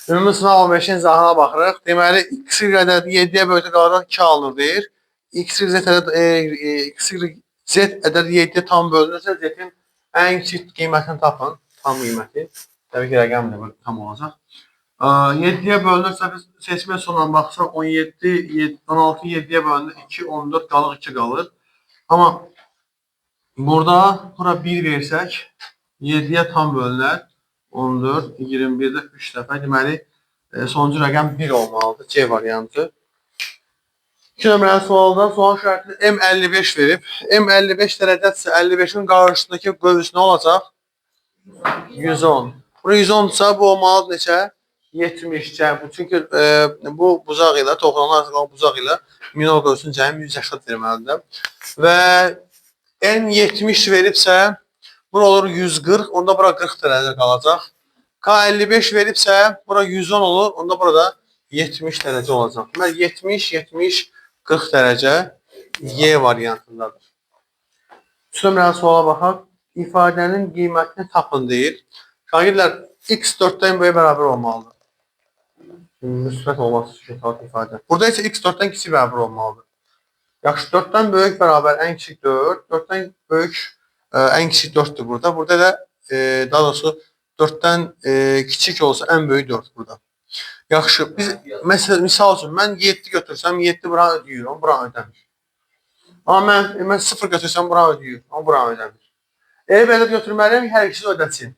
Ümumi sınav 15-in izahına baxırıq. Deməli, x ədədi 7-yə bölgə qalaraq 2 alınır deyir. X, y, z ədədi 7-yə tam bölünürsə, z-in ən kiçik qiymətini tapın. Tam qiyməti. Təbii ki, rəqəm də tam olacaq. 7-yə bölünürsə, biz seçmə sonuna baxsaq, 16 7-yə bölünür, 2, 14 qalır, 2 qalır. Amma bura 1 versək, 7-yə tam bölünər. 14, 21-də 3 dəfə. Deməli, sonuncu rəqəm 1 olmalıdır. C variantı. 2 nömrəli sualdan sual şərtini M55 verib. M55 dərəcədirsə 55-in qarşısındakı qövs nə olacaq? 110. Bura 110-sa bu olmalıdır neçə? 70. Çünki bu buzaq ilə, toxulanlar arasında buzaq ilə minor qövsün cəmi 180 verməlidir. Və N 70 veribsə, bura olur 140, onda bura 40 dərəcə qalacaq. K 55 veribsə, bura 110 olur, onda burada 70 dərəcə olacaq. Deməli, 70, 70, 40 dərəcə Y variantındadır. 3 nömrəli suala baxaq. İfadənin qiymətini tapın deyir. Şagirdlər, x 4-dən böyük bərabər olmalıdır. Müsbət olması ifadə. Burada isə x 4-dən kiçik bərabər olmalıdır. Yaxşı, 4-dən böyük bərabər ən kiçik 4, 4-dən böyük ən kiçik 4-dür burada. Burada da daha doğrusu 4-dən kiçik olsa ən böyük 4 burada. Yaxşı, biz misal üçün mən 7 götürsəm 7 bura ödəyir, onu bura ödəmir. Amma mən 0 götürsəm bura ödəyir, onu bura ödəmir. Elə bir ədəd götürməliyəm, hər ikisini ödəsin.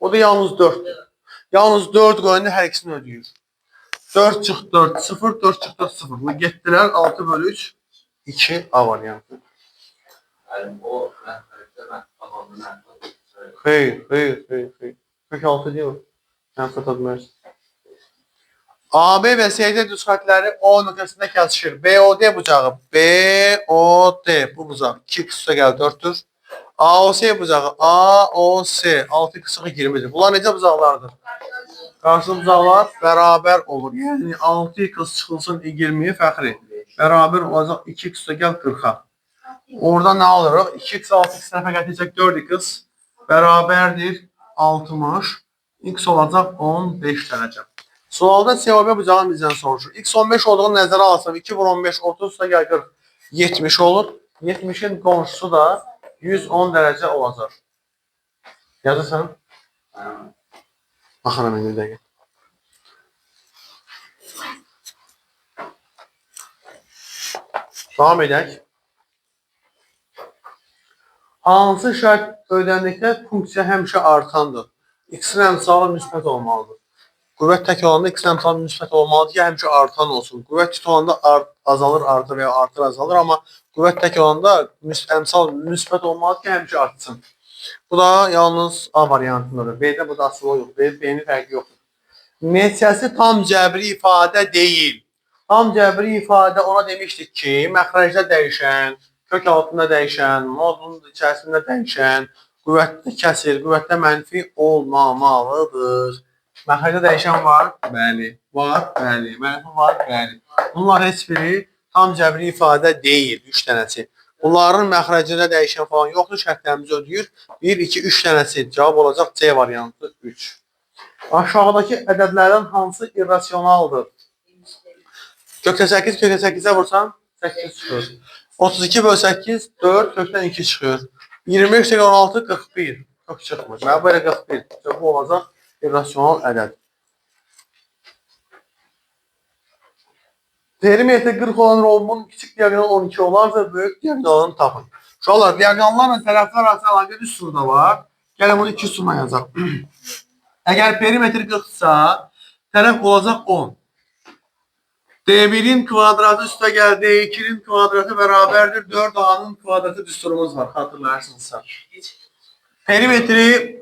O da yalnız 4-dür. Yalnız 4 qoyanda hər ikisini ödəyir. 4 çıx 4, 0, 4 çıx 4, 0. Bu getdilər 6 bölü 3, 2 A variantı. O Xeyr. Peki 6 deyil mi? Mənfi tadmərsin. AB və CD düz xətləri O nöqtəsində kəsişir. BOD bucağı. BOD bu bucaq. 2 üstə gəl 4-dür. AOC bucağı. AOC 6 qısığı 20-dir. Bunlar necə bucaqlardır? Qarşılı bucaqlar bərabər olur. Yəni 6 qıs çıxılsın 20-yi fəxri. Bərabər olacaq 2 üstə gəl 40-a. Orada nə alırıq? 2x 6x tərəfə gətirsək 4x bərabərdir 60. X olacaq 15 dərəcə. Sualda COB bucağın bizdən soruşur. X 15 olduğunu nəzərə alsam 2 vur 15 30 da gəl 40 70 olur. 70-in qonşusu da 110 dərəcə olacaq. Yazırsan? Baxıram indi dəqiq. Davam edək. Hansı şərt ödəndikdə funksiya həmişə artandır? X-in əmsalı müsbət olmalıdır. Qüvvət tək olanda x-in əmsalı müsbət olmalıdır ki, həmişə artan olsun. Qüvvət tük olanda azalır, artır və ya artır, azalır. Amma qüvvət tək olanda əmsal müsbət olmalıdır ki, həmişə artsın. Bu da yalnız A variantındadır. B-də bu da asılı yox. B-nin fərqi yoxdur. Neçəsi tam cəbri ifadə deyil. Tam cəbri ifadə ona demişdik ki, məxrəcdə dəyişən, kök altında dəyişən, modulun içərisində dəyişən, qüvvətdə kəsir, qüvvətdə mənfi olmamalıdır. Məxrəcdə dəyişən var? Bəli. Var? Bəli. Mənfi var? Bəli. Bunlar heç biri tam cəbri ifadə deyil. 3 dənəsi. Bunların məxrəcində dəyişən falan yoxdur. Şərtlərimizi ödəyir. 1, 2, 3 dənəsi. Cavab olacaq C variantı 3. Aşağıdakı ədədlərdən hansı irrasionaldır? Kökdə 8, kökdə 8-ə vursan 8 çıxır. 32 bölü 8, 4, kökdən 2 çıxır. 25 bölü 16, 41. Kök çıxmır. Mənə belə 41. Bu olacaq irrasional ədəd. Perimetri 40 olan rombun kiçik diagonal 12 olarsa böyük diagonalını tapın. Uşaqlar, diagonallarla tərəflər arasında əlaqə üsulda var. Gəlin bunu 2 üsulla yazaq. Əgər perimetri 40-sa, tərəf olacaq 10. D1'in kvadratı üstə gəl, D2'nin kvadratı bərabərdir 4A'nın kvadratı düsturumuz var, hatırlarsınızsa. Perimetri,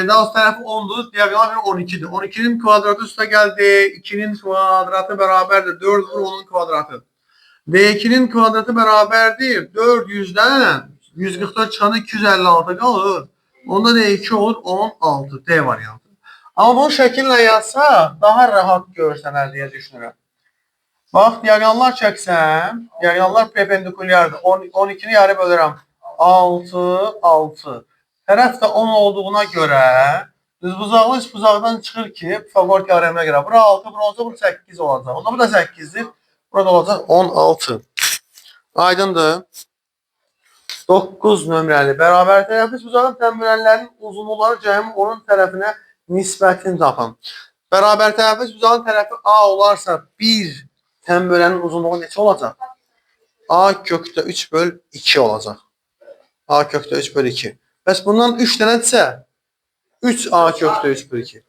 daha tərəfi 10'dur, diagonal 12'dir. 12'nin kvadratı üstə gəl, D2'nin kvadratı bərabərdir 4'dur, onun kvadratı. D2'nin kvadratı bərabərdir 400'dən 144 çıxanda 256 qalır. Onda D2 olur 16, D variantı. Amma bunu şəkillə yazsa daha rahat görsənər deyə düşünürəm. Bax, diagonallar çəksəm, diagonallar perpendikulyardır. 12'ni yarı bölürəm. 6, 6. Tərəf də 10 olduğuna görə Düzbucaqlı üçbucaqdan çıxır ki, Pifagor teoreminə görə bura 6, bura olacaq, bura 8 olacaq. Onda bu da 8-dir. Burada olacaq 16. Aydındır. 9 nömrəli bərabər tərəfli üçbucağın tənbələnlərinin uzunluqları cəmi onun tərəfinə nisbətini tapın. Bərabər tərəfli üçbucağın tərəfi A olarsa, bir tənbələnin uzunluğu neçə olacaq? A kökdə 3 böl 2 olacaq. A kökdə 3 böl 2. Bəs bundan 3 dənədirsə, 3A kökdə 3 böl 2.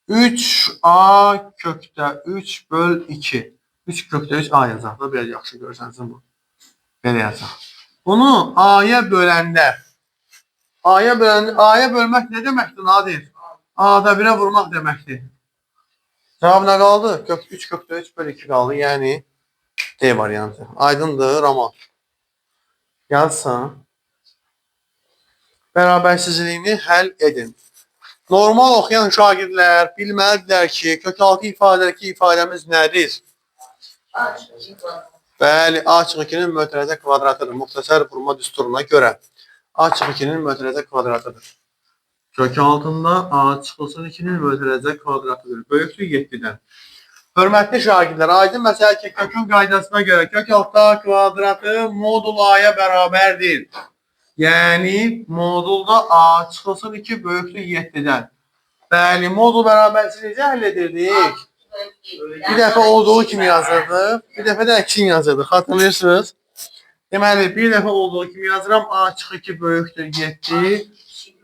3A kökdə 3 böl 2. 3 kökdə 3 A yazacaq da, belə yaxşı görsənsiniz bu. Belə yazacaq. Bunu A'ya böləndə, A'ya bölmək nə deməkdir, Nadir? A'da 1'ə vurmaq deməkdir. Cavab nə qaldı? 3 kökdə 3 böl 2 qaldı, yəni D variantı. Aydındır, Ramal. Yazsan. Bərabərsizliyini həll edin. Normal oxuyan şagirdlər bilməlidirlər ki, kökaltı ifadədəki ifadəmiz nədir? Bəli, A-2-nin mötərizə kvadratıdır. Muxtəsər vurma düsturuna görə A-2-nin mötərizə kvadratıdır. Kök altında A-2-nin mötərizə kvadratıdır. Böyüklük 7-dən. Hörmətli şagirdlər, aydın məsələ ki, kökün qaydasına görə kök altda kvadratı modul A-ya bərabərdir. Yəni, modulda A-2 böyüklük 7-dən. Bəli, modul bərabərsizliyi həll edirdik. Bir dəfə olduğu kimi yazırdıq, bir dəfə də əksin yazırdıq. Xatırlayırsınız? Deməli, bir dəfə olduğu kimi yazıram, A-2 böyükdür 7,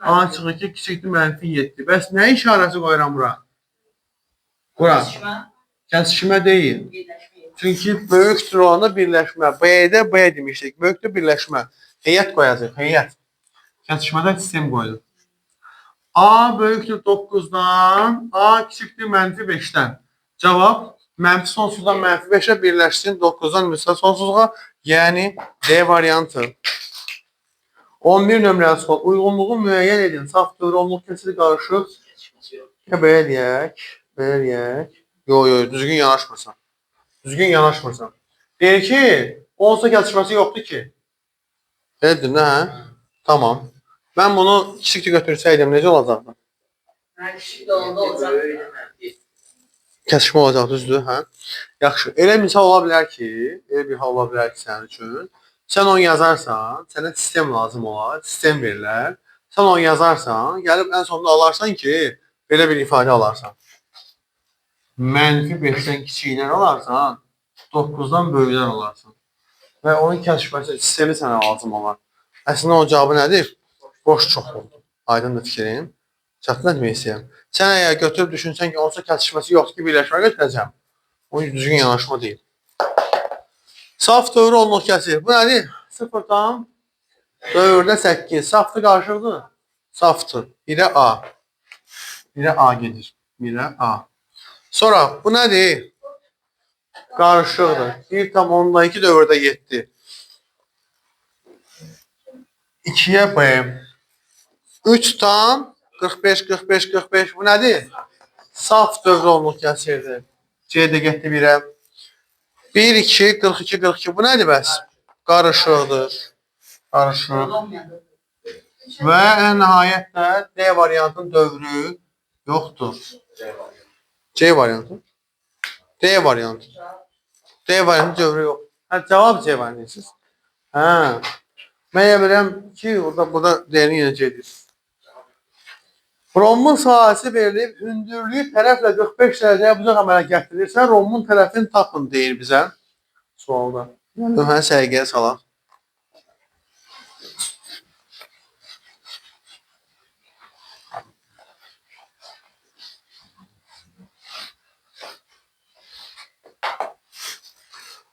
A-2 kiçikdir mənfi 7. Bəs nə işarəsi qoyuram bura? Bura. Kəsişmə deyil. Çünki böyükdür olanda birləşmə. B-də B demişdik. Böyükdür birləşmə. Heyət qoyacaq, heyət. Kəsişmədə sistem qoyulur. A böyükdür 9-dan, A kiçikdir mənfi 5-dən. Cavab mənfi sonsuzdan mənfi 5'ə birləşsin 9-dan müsbət sonsuzluğa, yəni D variantı. 11 nömrəli sual. Uyğunluğu müəyyən edin. Saf dövrünlük kəsili qarışıq. Belə deyək. Düzgün yanaşmırsan. Düzgün yanaşmırsan. Deyir ki, onsuz kəsişməsi yoxdur ki. Elədir, nə? Tamam. Mən bunu kiçikdir götürsəydim, necə olacaqdı? Kiçik də onda olacaq. Kəsişmə olacaq, düzdür, hə? Yaxşı. Elə misal ola bilər ki, sənin üçün. Sən onu yazarsan, sənə sistem lazım olar, sistem verilər. Sən onu yazarsan, gəlib ən sonunda alarsan ki, belə bir ifadə alarsan. Mənfi 5'dən kiçikdən alarsan, 9'dan böyükdən alarsan. Və onun kəsişməsi, sistemi sənə lazım olar. Əslində o cavabı nədir? Boş çoxluqdur. Aydındır fikrim. Çatdın etmək istəyirəm. Sən əgər götürüb düşünsən ki, onsuz kəsişməsi yoxdur ki, birləşmə götürəcəm. O düzgün yanaşma deyil. Saf dövrü onluq kəsir. Bu nədir? 0'dan dövrdə 8. Safdır, qarşılıqdır. Safdır. 1'ə A. 1'ə A gedir. 1'ə A. Sonra bu nədir? Qarışıqdır. 1,2 dövrdə 7. 2'yə B. 3,45 bu nədir? Saf dövrü onluq kəsirdir. C-də getdi 1'ə. 1, 2, 42. Bu nədir bəs? Qarışıqdır. Qarışıq. Və ən nəhayətdə D variantın dövrü yoxdur. C variantı. D variantı. D variantı dövrü yox. Hə, cavab C variantı. Hə. Mən bilirəm ki, burada D-ni yenəcəkdir. Romun sahəsi verilib, hündürlüyü tərəflə 45 dərəcəyə bucaq əmələ gətirilirsə, romun tərəfini tapın deyir bizə sualda. Dönə sərgiyə salaq.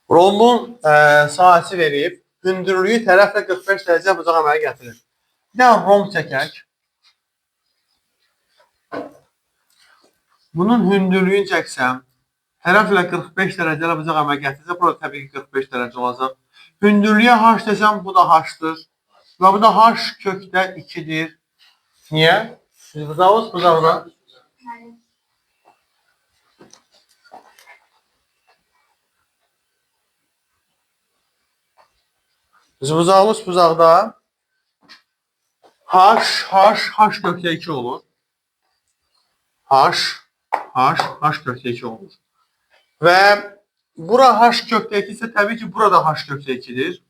Romun sahəsi verib, hündürlüyü tərəflə 45 dərəcəyə bucaq əmələ gətirilir. Bir dənə rom çəkək. Bunun hündürlüyünü çəksəm, tərəflə 45 dərəcələ bucaq əmələ gətirirsə, burada təbii ki 45 dərəcə olacaq. Hündürlüyə h desəm, bu da h-dır. Və bu da h kökdə 2'dir. Niyə? Bucağız bucaqda. Bucağız bucaqda. H kökdə 2 olur. H kökdə 2 olur. Və bura H kökdə 2 isə təbii ki, burada H kökdə 2-dir.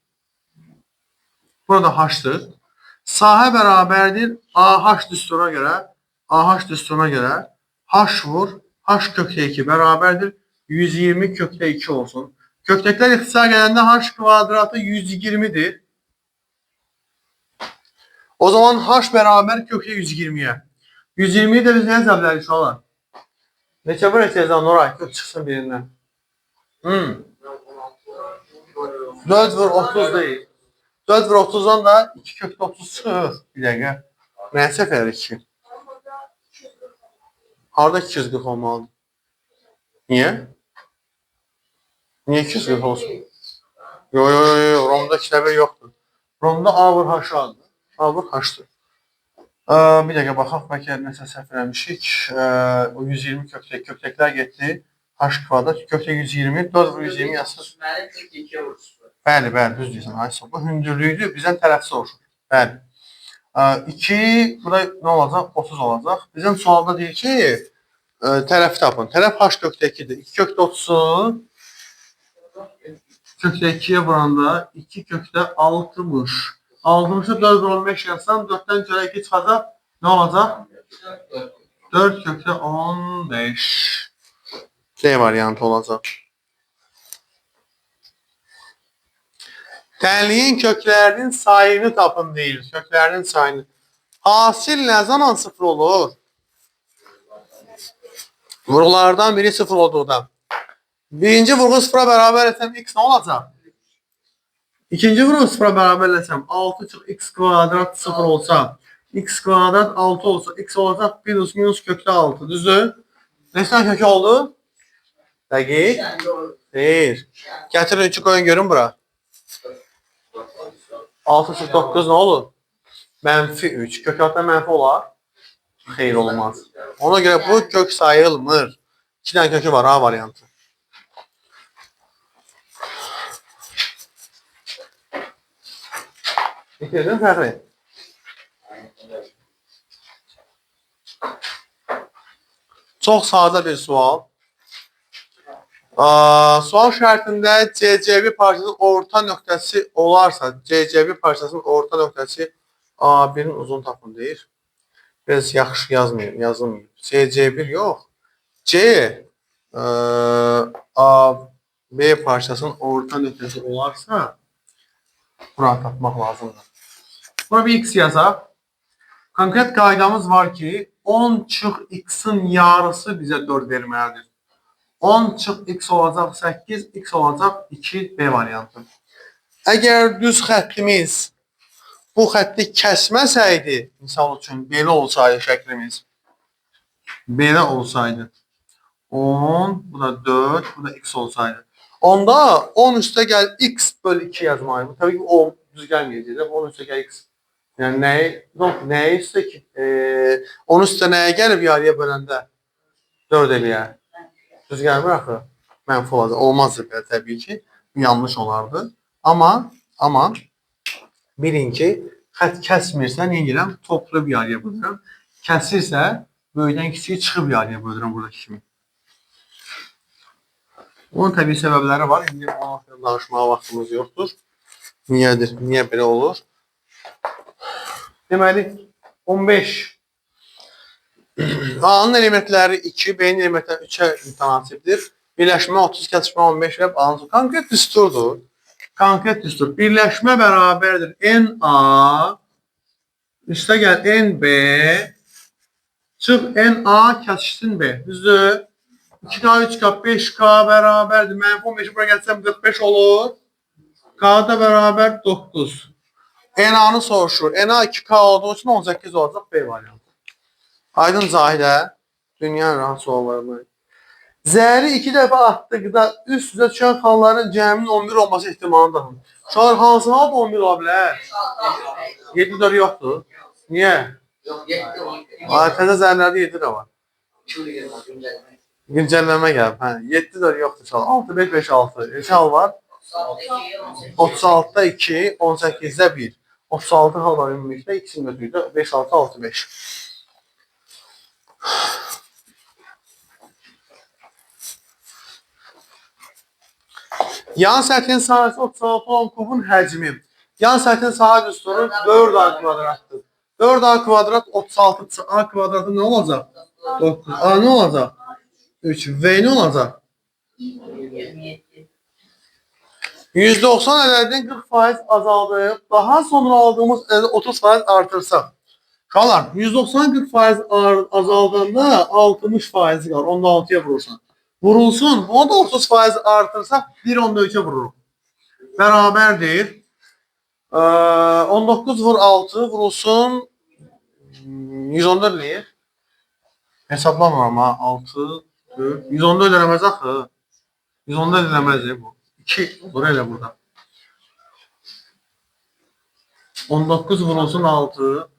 Burada H-dır. Sahə bərabərdir AH düsturuna görə H vur H kökdə 2 bərabərdir 120 kökdə 2 olsun. Kökdəkilər ixtisar gələndə H kvadratı 120-dir. O zaman H bərabər kökdə 120-yə. 120-yi də biz nə yazə bilərik uşaqlar? Neçə bura yazan Noray? Kök çıxsın birindən. 4 vur 30 deyil. 4 vur 30'dan da 2 kökdə 30 çıxır. Bir dəqiqə. Nəyə səhv edirik ki? Harada 240 olmalıdır? Niyə? Niyə 240 olsun? Yo, Romda kitabə yoxdur. Romda A vur H-adır. A vur H-dır. Bir dəqiqə baxaq, bəlkə nəsə səhv eləmişik. O 120 kökdəklər getdi. H kvadrat, kökdə 120, 4 vur 120 yazsın. Mənim 42 vuruşdur. Bəli, düz deyirsən. Ay sabah hündürlüyüdür, bizdən tərəf soruşur. Bəli. 2, burada nə olacaq? 30 olacaq. Bizim sualda deyir ki, tərəfi tapın. Tərəf H kökdə 2-dir. 2 kökdə 30-u kökdə 2-yə vuranda 2 kökdə 60. 60'ı 4 vur 15 yazsam, 4'dən görə 2 çıxacaq. Nə olacaq? 4 kökdə 15. D variantı olacaq. Tənliyin köklərinin sayını tapın deyir. Köklərinin sayını. Hasil nə zaman 0 olur? Vurğulardan biri 0 olduğundan. Birinci vurğu 0'a bərabər etsəm x nə olacaq? İkinci vurğu 0'a bərabər etsəm 6 çıx x kvadrat 0 olsa, x kvadrat 6 olsa, x olacaq minus kökdə 6. Düzdür? Neçə kökü oldu? Dəqiq. Deyir. Gətirin 3'ü koyun görün bura. 6 çıx 9 nə olur? Mənfi 3. Kök altında mənfi olar? Xeyr olmaz. Ona görə bu kök sayılmır. 2 dənə kökü var A variantı. Bitirdin Fəxri? Çox sadə bir sual. Sual şərtində CC1 parçasının orta nöqtəsi olarsa, CC1 parçasının orta nöqtəsi A1'in uzun tapın deyir. Biraz yaxşı yazılmıyor. CC1 yox. C AB parçasının orta nöqtəsi olarsa bura tapmaq lazımdır. Bura bir x yazaq. Konkret qaydamız var ki 10 çıx x'in yarısı bizə 4 verməlidir. 10 çıx x olacaq 8, x olacaq 2 B variantı. Əgər düz xəttimiz bu xətti kəsməsəydi, misal üçün belə olsaydı şəklimiz, belə olsaydı 10, bu da 4, bu da x olsaydı. Onda 10 üstə gəl x bölü 2 yazmalıydı. Təbii ki o düz gəlməyəcək. 10 üstə gəl x. Yəni nəyə üstə ki? 10 üstə nəyə gəlib yarıya böləndə? 4 eləyə. Düz gəlmir axı. Mənfi olacaq. Olmazdı belə təbii ki. Yanlış olardı. Amma bilin ki, xətt kəsmirsə nə edirəm? Toplu bir yarıya bölürəm. Kəsirsə, böyükdən kiçiyi çıxıb yarıya bölürəm buradakı kimi. Onun təbii səbəbləri var. İndi ona danışmağa vaxtımız yoxdur. Niyədir? Niyə belə olur? Deməli, 15. A-nın elementləri 2, B-nin elementləri 3'ə mütənasibdir. Birləşmə 30, kəsişmə 15 və A-nın konkret düsturdur. Konkret düstur. Birləşmə bərabərdir. NA üstə gəl NB çıx NA kəsişsin B. Düzdür? 2K, 3K, 5K bərabərdir. Mənfi 15'i bura gətsəm 45 olur. K da bərabər 9. NA-nı soruşur. NA 2K olduğu için 18 olacaq B variantı. Aydın Zahidə. Dünyanın rahat suallarını. Zəri 2 dəfə atdıqda üst üzə düşən xanların cəminin 11 olması ehtimalını tapın. Uşaqlar hansı halda 11 ola bilər? 7 4 yoxdur. Niyə? Yox, 7 olur. Təzə zərlərdə 7 də var. Güncəlləmə gəlib. 7 4 yoxdur uşaqlar. 6 5 5 6. Neçə hal var? 36'da 2, 18'də 1. 36 hal var ümumilikdə. İkisini götürdü. 5 6 6 5. Yan səthin sahəsi 36 olan kubun həcmi. Yan səthin sahə düsturu 4A kvadratdır. 4A kvadrat 36 A kvadratı nə olacaq? 9. A nə olacaq? 3. V nə olacaq? 27. %90 ədədini 40% azaldıb, daha sonra aldığımız ədədi 30% artırsaq. Qalar, 190-40% azaldanda 60% qalır, onu da 6-ya vurursan. Vurulsun, onu da 30% artırsaq 1-10-3-ə vururuq. Bərabərdir. 19 vur 6 vurulsun 114 eləyir. Hesablamıram ha. 6, 4, 114 eləməz axı. 114 eləməz bu. 2 olur elə burada. 19 vurulsun 6,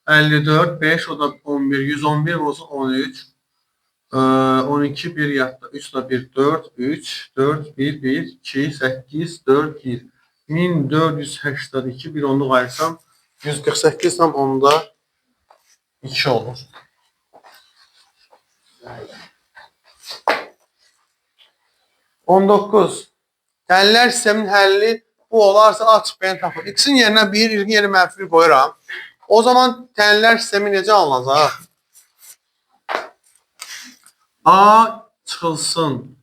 54, 5, o da 11, 111 vurulsun 13, 12, 1 yatda, 3 da 1, 4, 3, 4, 1, 1, 2, 8, 4, 1. 1482, bir onluq ayırsam 148 tam onda 2 olur. On 9. Dəlilər sisteminin həlli bu olarsa açıq beni tapır. X'in yerinə 1, 20 yeri mənfi qoyuram. O zaman dəlilər sistemi necə alınacaq? A çıxılsın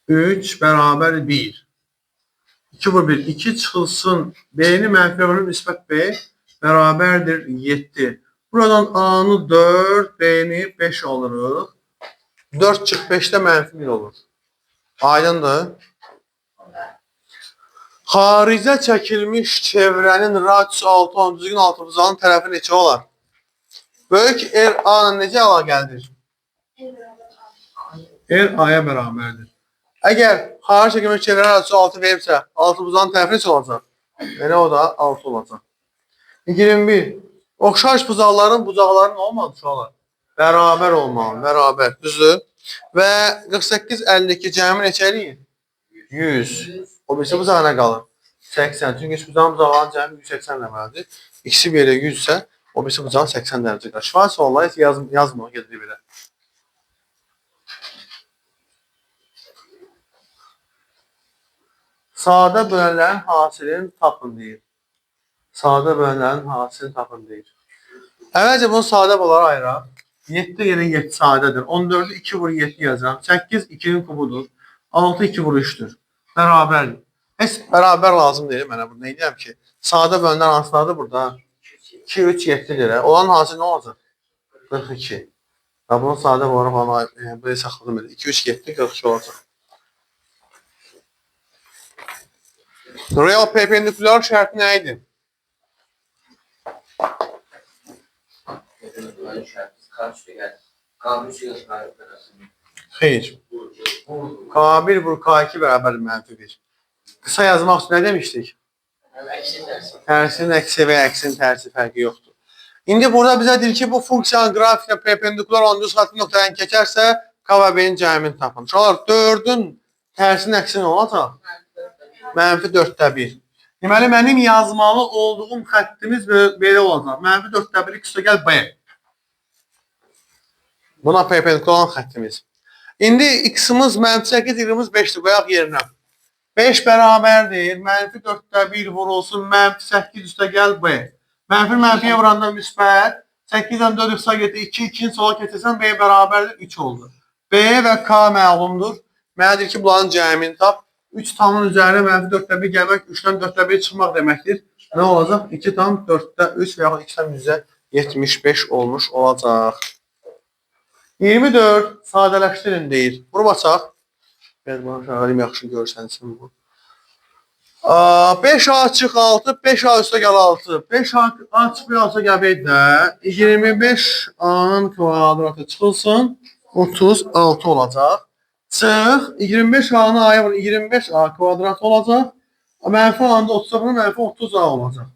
3 bərabər 1. 2 vur 1. 2 çıxılsın B'ni mənfi vurur müsbət B bərabərdir 7. Buradan A'nı 4, B'ni 5 alırıq. 4 çıx 5'də mənfi 1 olur. Aydındır. Xaricə çəkilmiş çevrənin radisi 6, 10 düzgün 6 buzağının tərəfi neçə olar? Böyük R A-nın necə əlaqəlidir? R A-ya bərabərdir. Əgər xaric çəkilmiş çevrənin radisi 6 verirsə, 6 buzağının tərəfi neçə olacaq? Yəni o da 6 olacaq. 21. Oxşar buzaqların bucaqları nə olmalı uşaqlar? Bərabər olmalı, bərabər, düzdür. Və 48, 52 cəmi neçə eləyir? 100. O birisi bucağı nə qalır? 80. Çünki bucağın bucaqların cəmi 180 deməlidir. İkisi belə 100 isə, o birisi bucağı 80 dərəcə qalır. Şifahi suallar heç yazmıyor, gedir belə. Sadə bölənlərin hasilini tapın deyir. Sadə bölənlərin hasilini tapın deyir. Əvvəlcə bunu sadə olaraq ayıraq. 7 yerə 7 sadədir. 14'ü 2 vur 7 yazıram. 8 2'nin kubudur. 6 2 vur 3'tür. Bərabərdir. Heç bərabər lazım deyil mənə burada. Ne deyəm ki? Sadə bölünən hansılardır burada? 2 3 7'dir. Olan hasil nə olacaq? 42. Və bunu sadə olaraq falan böyle saxladım. 2 3 7 42 olacaq. Real perpendikular şərti nə idi? Xeyr. K1 vur K2 bərabər mənfi 1. Qısa yazmaq üçün nə demişdik? Tərsinin əksi və əksinin tərsi fərqi yoxdur. İndi burada bizə deyir ki, bu funksiyanın qrafiklə perpendikular olan düz xətti nöqtədən keçərsə, K və B-nin cəmini tapın. Uşaqlar, 4'ün tərsinin əksi nə olacaq? Mənfi 4'də 1. Deməli, mənim yazmalı olduğum xəttimiz belə olacaq. Mənfi 4'də 1 üstə gəl B. Buna perpendikular olan xəttimiz. İndi x-imiz mənfi 8, y-imiz 5'dir. Qoyaq yerinə. 5 bərabərdir. Mənfi 4'də 1 vurulsun. Mənfi 8 üstə gəl B. Mənfi mənfiyə vuranda müsbət. 8'dən 4 xısa getdi. 2, 2'nin sola keçirsən B bərabərdir. 3 oldu. B və K məlumdur. Mənə deyir ki, bunların cəmini tap. 3 tamın üzərinə mənfi 4'də 1 gəlmək, 3'dən 4'də 1 çıxmaq deməkdir. Nə olacaq? 2 tam 4'də 3 və yaxud 2 tam %75 olmuş olacaq. 24 sadələşdirin deyir. Vurub açaq. Bəli, şəğalim yaxşı görsənsin bu. 5A çıx 6, 5A üstə gəl 6. 5A çıx 6 gəl də 25A'nın kvadratı çıxılsın. 36 olacaq. Çıx 25A'nı A'ya vur. 25A kvadratı olacaq. Mənfi A'nda 30'a mənfi 30A olacaq.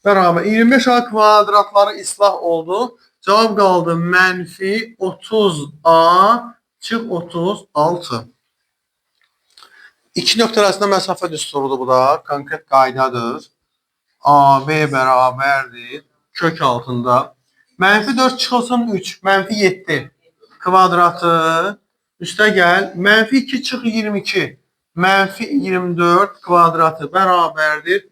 Bərabər 25A kvadratları islah oldu. Cavab qaldı mənfi 30A çıx 36. İki nöqtə arasında məsafə düsturudur bu da. Konkret qaydadır. AB bərabərdir. Kök altında. Mənfi 4 çıxılsın 3. Mənfi 7. Kvadratı. Üstə gəl. Mənfi 2 çıx 22. mənfi 24 kvadratı bərabərdir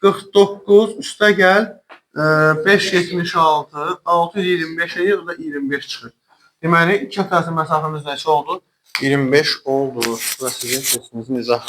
49 üstə gəl 576 625-ə o da 25 çıxır. Deməli, iki tərəfli məsafəmiz neçə oldu? 25 oldu. Və sizin testinizi izah.